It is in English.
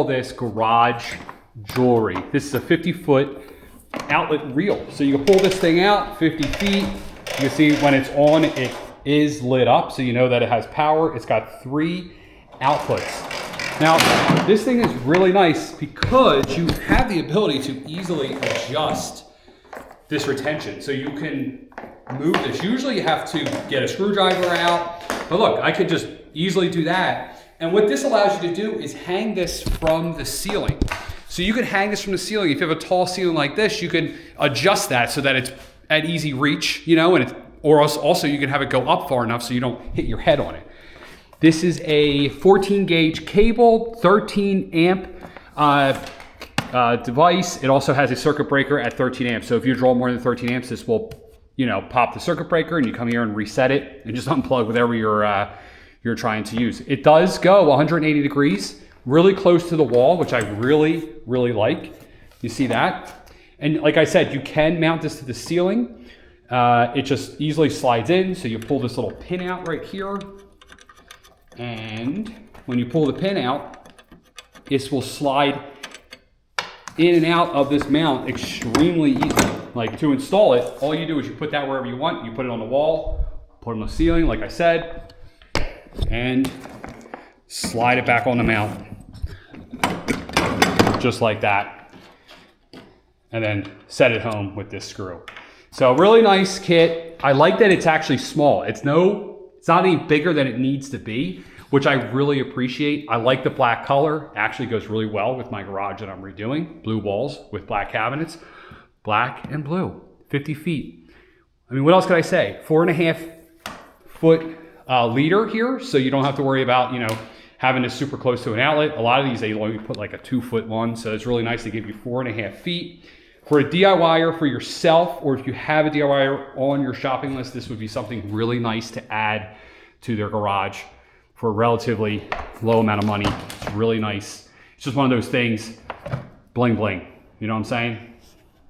this garage jewelry. This is a 50-foot outlet reel. So you can pull this thing out 50 feet. You can see when it's on, it is lit up. So you know that it has power. It's got 3 outputs. Now, this thing is really nice because you have the ability to easily adjust this retention. So you can move this. Usually you have to get a screwdriver out, but look, I could just easily do that. And what this allows you to do is hang this from the ceiling. So you can hang this from the ceiling. If you have a tall ceiling like this, you can adjust that so that it's at easy reach, you know, and or also you can have it go up far enough so you don't hit your head on it. This is a 14 gauge cable, 13 amp device. It also has a circuit breaker at 13 amps. So if you draw more than 13 amps, this will, you know, pop the circuit breaker and you come here and reset it and just unplug whatever you're trying to use. It does go 180 degrees, really close to the wall, which I really, really like. You see that? And like I said, you can mount this to the ceiling. It just easily slides in. So you pull this little pin out right here. And when you pull the pin out, this will slide in and out of this mount extremely easy. Like to install it, all you do is you put that wherever you want. You put it on the wall, put it on the ceiling, like I said, and slide it back on the mount. Just like that. And then set it home with this screw. So really nice kit. I like that it's actually small. It's not any bigger than it needs to be, which I really appreciate. I like the black color. It actually goes really well with my garage that I'm redoing. Blue walls with black cabinets. Black and blue, 50 feet. I mean, what else could I say? 4.5 foot leader here, so you don't have to worry about, you know, having this super close to an outlet. A lot of these, they only put like a 2-foot one, so it's really nice to give you 4.5 feet. For a DIYer for yourself, or if you have a DIYer on your shopping list, this would be something really nice to add to their garage for a relatively low amount of money. It's really nice. It's just one of those things, bling bling, you know what I'm saying?